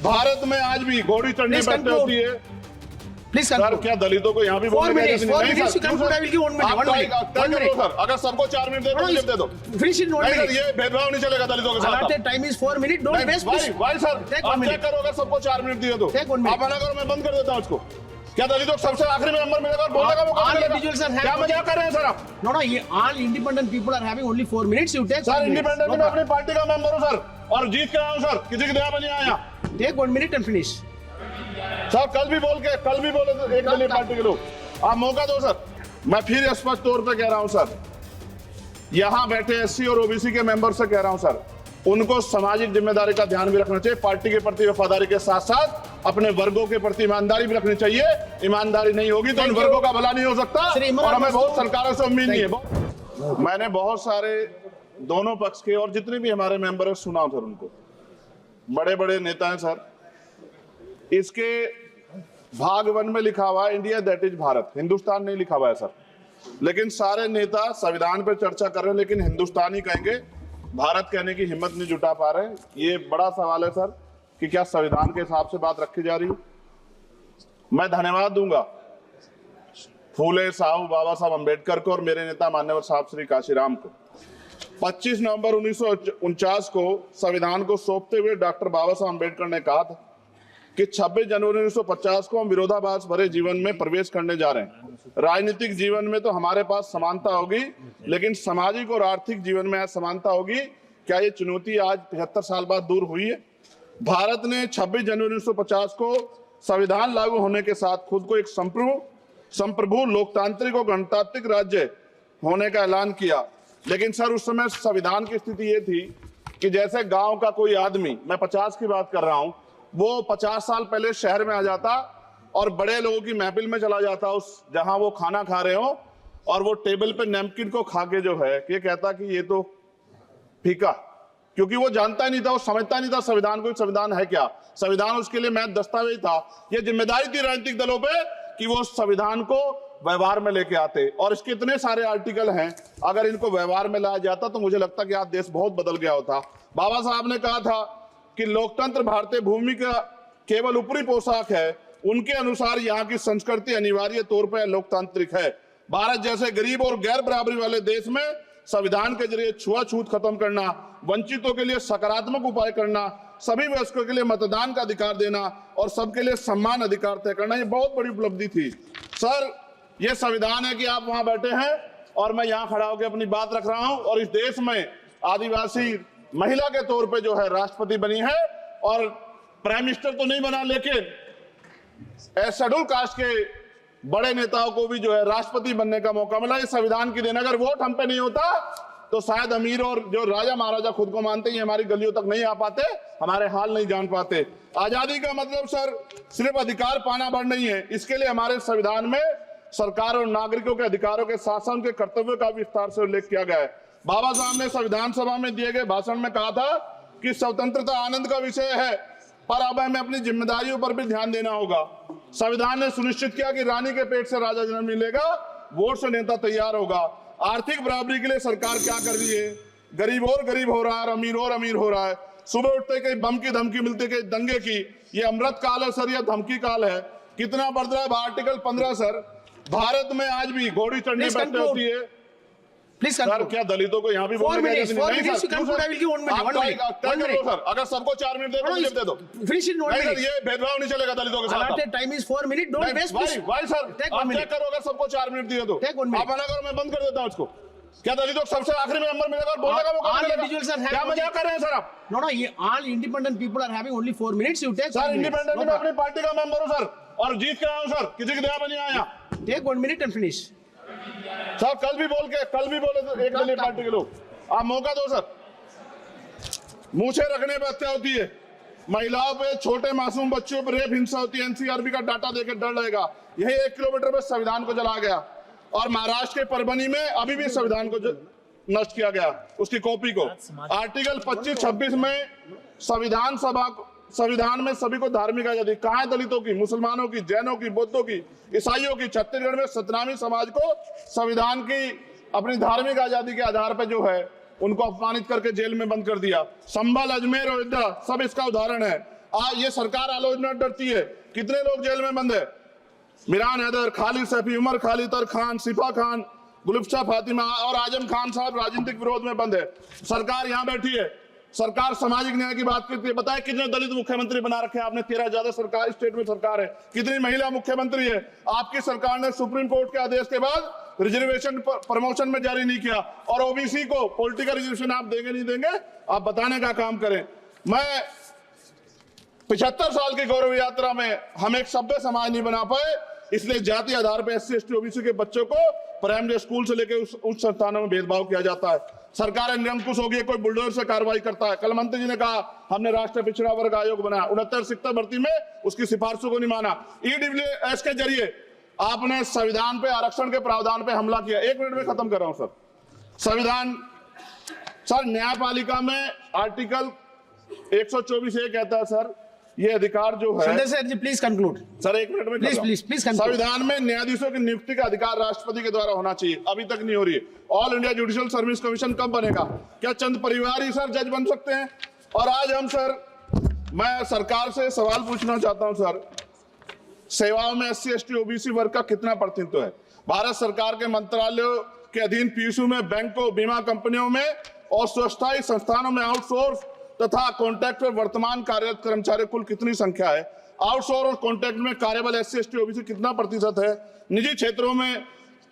भारत में आज भी घोड़ी चढ़ने बैठते होती है। प्लीज सर, क्या दलितों को यहाँ भी बोलने की इजाजत नहीं? नहीं सर, अगर सबको 4 मिनट दे दो, मुझे दे दो। Finish in 1 नहीं सर, minute. ये भेदभाव नहीं चलेगा दलितों के साथ। Allotted time is 4 minutes. Don't waste. please. भाई सर, Take 1 आप minute. चेक करो, अगर सबको 4 मिनट दिए तो Take 1 minute. आप मना करो, मैं बंद कर देता हूँ इसको। क्या दलितों को सबसे आखिरी में नंबर मिलेगा और बोलने का मौका All मिलेगा? individuals are क्या having- मजाक कर रहे हैं सर आप? No, no. All independent people are having only 4 minutes. You take. Sir 1 minute. Independent No में अपनी पार्टी का मेंबर हूँ सर, और जीत के आया हूँ सर, किसी की दया में नहीं आया। problem. Take 1 minute and finish. Sir कल भी बोले तो एक दलीय पार्टी के लोग, आप मौका दो सर। मैं फिर स्पष्ट तौर पे कह रहा हूं सर, यहां बैठे एससी और ओबीसी के मेंबर से कह रहा हूं सर, उनको सामाजिक जिम्मेदारी का ध्यान भी रखना चाहिए। पार्टी के प्रति वफादारी के साथ साथ अपने वर्गों के प्रति ईमानदारी भी रखनी चाहिए। ईमानदारी नहीं होगी तो इन वर्गों का भला नहीं हो सकता, और हमें बहुत सरकारों से उम्मीद नहीं है। मैंने बहुत सारे दोनों पक्ष के और जितने भी हमारे मेंबर है सुना सर, उनको बड़े बड़े नेता हैं सर। इसके भाग 1 में लिखा हुआ है India that is Bharat, Hindustan नहीं लिखा हुआ है सर। लेकिन सारे नेता संविधान पर चर्चा कर रहे हैं, लेकिन हिंदुस्तान ही कहेंगे, भारत कहने की हिम्मत नहीं जुटा पा रहे। ये बड़ा सवाल है सर कि क्या संविधान के हिसाब से बात रखी जा रही है। मैं धन्यवाद दूंगा फूले साहू बाबा साहब अम्बेडकर को और मेरे नेता मान्यवर साहब श्री काशीराम को। 25 नवंबर 1949 को संविधान को सौंपते हुए डॉक्टर बाबा साहब अम्बेडकर ने कहा था कि 26 जनवरी 1950 को हम विरोधाभास भरे जीवन में प्रवेश करने जा रहे हैं। राजनीतिक जीवन में तो हमारे पास समानता होगी, लेकिन सामाजिक और आर्थिक जीवन में असमानता होगी। क्या ये चुनौती आज 75 साल बाद दूर हुई है? भारत ने 26 जनवरी 1950 को संविधान लागू होने के साथ खुद को एक संप्रभु लोकतांत्रिक और गणतांत्रिक राज्य होने का ऐलान किया। लेकिन सर उस समय संविधान की स्थिति ये थी कि जैसे गांव का कोई आदमी, मैं 50 की बात कर रहा हूं, वो 50 साल पहले शहर में आ जाता और बड़े लोगों की महफिल में चला जाता, उस जहां वो खाना खा रहे हो, और वो टेबल पे नैपकिन को खा के जो है ये कहता कि ये तो फीका, क्योंकि वो जानता ही नहीं था, वो समझता नहीं था संविधान को, संविधान है क्या। संविधान उसके लिए महज दस्तावेज था। ये जिम्मेदारी थी राजनीतिक दलों पे कि वो संविधान को व्यवहार में लेके आते, और इसके इतने सारे आर्टिकल हैं, अगर इनको व्यवहार में लाया जाता तो मुझे लगता कि आज देश बहुत बदल गया होता। बाबा साहब ने कहा था कि लोकतंत्र भारतीय भूमि का केवल ऊपरी पोशाक है, उनके अनुसार यहाँ की संस्कृति अनिवार्य तौर पर लोकतांत्रिक है। भारत जैसे गरीब और गैर बराबरी वाले देश में संविधान के जरिए छुआछूत खत्म करना, वंचितों के लिए सकारात्मक उपाय करना, सभी वयस्कों के लिए मतदान का अधिकार देना और सबके लिए सम्मान अधिकार तय करना, ये बहुत बड़ी उपलब्धि थी सर। ये संविधान है कि आप वहां बैठे हैं और मैं यहाँ खड़ा होकर अपनी बात रख रहा हूं, और इस देश में आदिवासी महिला के तौर पे जो है राष्ट्रपति बनी है, और प्राइम मिनिस्टर तो नहीं बना, लेकिन शेड्यूल कास्ट के बड़े नेताओं को भी जो है राष्ट्रपति बनने का मौका मिला। ये संविधान की देन। अगर वोट हम पे नहीं होता तो शायद अमीर और जो राजा महाराजा खुद को मानते हैं हमारी गलियों तक नहीं आ पाते, हमारे हाल नहीं जान पाते। आजादी का मतलब सर सिर्फ अधिकार पाना भर नहीं है, इसके लिए हमारे संविधान में सरकार और नागरिकों के अधिकारों के साथ साथ उनके कर्तव्यों का विस्तार से उल्लेख किया गया है। बाबा साहब ने संविधान सभा में दिए गए भाषण में कहा था कि स्वतंत्रता आनंद का विषय है, पर अब हमें अपनी जिम्मेदारियों पर भी ध्यान देना होगा। संविधान ने सुनिश्चित किया कि रानी के पेट से राजा जन्म नहीं लेगा, वोट से नेता तैयार होगा। आर्थिक बराबरी के लिए सरकार क्या कर रही है? गरीब और गरीब हो रहा है, अमीर और अमीर हो रहा है। सुबह उठते कहीं बम की धमकी मिलती, कहीं दंगे की। ये अमृत काल है सर, यह धमकी काल है। कितना बढ़ रहा है आर्टिकल 15 सर। भारत में आज भी घोड़ी चढ़ने बैठते होती है। प्लीज सर, क्या दलितों को यहाँ भी बोलने की इजाजत नहीं? नहीं सर, अगर सबको 4 मिनट दे दो, मुझे दे दो। Finish in 1 नहीं सर, minute. ये भेदभाव नहीं चलेगा दलितों के साथ। Allotted time is 4 minutes. Don't waste. please. भाई सर, Take 1 आप minute. चेक करो, अगर सबको 4 मिनट दिए तो Take 1 minute. आप मना करो, मैं बंद कर देता हूँ इसको। क्या दलितों को सबसे आखिरी में नंबर मिलेगा और बोलने का मौका All मिलेगा? individuals are having- क्या मजाक कर रहे हैं सर आप? No, no. All independent people are having only 4 minutes. You take. Sir 1 minute. Independent No में problem. अपनी पार्टी का मेंबर हूँ सर, और जीत के आया हूँ सर, किसी की दया में नहीं आया। Take 1 minute and finish. Sir कल भी बोले तो एक दलीय पार्टी के लोग, आप मौका दो सर। मूछे रखने पर हत्या होती है, महिलाओं पे, छोटे मासूम बच्चों पर रेप हिंसा होती है। एनसीआरबी का डाटा देकर डर लगेगा। यही 1 किलोमीटर में संविधान को जला गया, और महाराष्ट्र के परभनी में अभी भी संविधान को नष्ट किया गया, उसकी कॉपी को। आर्टिकल 25-26 में संविधान में सभी को धार्मिक आजादी। कहाँ है दलितों की, मुसलमानों की, जैनों की, बौद्धों की, ईसाइयों की? छत्तीसगढ़ में सतनामी समाज को संविधान की अपनी धार्मिक आजादी के आधार पर जो है उनको अपमानित करके जेल में बंद कर दिया। संभल, अजमेर, अयोध्या सब इसका उदाहरण है। ये सरकार आलोचना डरती है। कितने लोग जेल में बंद है? मिरान हैदर, खालिद सैफी, उमर खालिद खान, सिफा खान, गुलफ्शा फातिमा और आजम खान साहब राजनीतिक विरोध में बंद है। सरकार यहाँ बैठी है, सरकार सामाजिक न्याय की बात करती है। बताए कितने दलित मुख्यमंत्री बना रखे हैं आपने? 13 ज्यादा सरकार स्टेट में सरकार है। कितनी महिला मुख्यमंत्री है? आपकी सरकार ने सुप्रीम कोर्ट के आदेश के बाद रिजर्वेशन प्रमोशन में जारी नहीं किया, और ओबीसी को पॉलिटिकल रिजर्वेशन आप देंगे नहीं देंगे, आप बताने का काम करें। मैं 75 साल की गौरव यात्रा में हम एक सभ्य समाज नहीं बना पाए, इसलिए जाति आधार पर SC ST OBC के बच्चों को प्राइमरी स्कूल से लेकर उच्च संस्थानों में भेदभाव किया जाता है। सरकार निरंकुश हो गई, कोई बुलडोजर से कार्रवाई करता है। कल मंत्री जी ने कहा हमने राष्ट्रीय पिछड़ा वर्ग आयोग बनाया, 69 शिक्षक भर्ती में उसकी सिफारिशों को नहीं माना। EWS के जरिए आपने संविधान पे आरक्षण के प्रावधान पे हमला किया। 1 मिनट में खत्म कर रहा हूं सर। संविधान सर, न्यायपालिका में आर्टिकल 124 ये कहता है सर, ये अधिकार जो है। Sanjay sir ji please conclude. Sir 1 minute में प्लीज संविधान में न्यायाधीशों की नियुक्ति का अधिकार राष्ट्रपति के द्वारा होना चाहिए, अभी तक नहीं हो रही है। All India judicial service commission कब बनेगा? क्या चंद परिवार ही सर जज बन सकते हैं? और आज हम सर, मैं सरकार से सवाल पूछना चाहता हूं सर, सेवाओं में SC ST OBC वर्ग का कितना प्रतिनिधित्व है? भारत सरकार के मंत्रालयों के अधीन PSU में, बैंकों, बीमा कंपनियों में और स्वस्थायी संस्थानों में आउटसोर्स तथा कॉन्ट्रैक्ट में वर्तमान कार्यरत कर्मचारी कुल कितनी संख्या है? आउटसोर्स और कॉन्ट्रैक्ट में कार्यबल SC ST OBC कितना प्रतिशत है? निजी क्षेत्रों में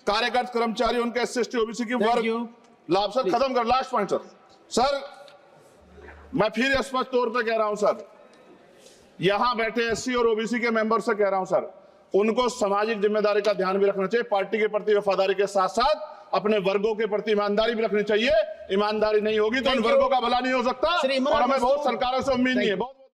कार्यरत कर्मचारी उनके SC ST OBC की वर्ग लाभ। सर खत्म कर, लास्ट पॉइंट सर, मैं फिर स्पष्ट तौर पे कह रहा हूं सर, यहां बैठे SC और OBC के मेंबर से कह रहा हूं सर, उनको सामाजिक जिम्मेदारी का ध्यान भी रखना चाहिए। पार्टी के प्रति वफादारी के साथ साथ अपने वर्गों के प्रति ईमानदारी भी रखनी चाहिए। ईमानदारी नहीं होगी तो इन वर्गों का भला नहीं हो सकता, और हमें बहुत सरकारों से उम्मीद नहीं है। बहुत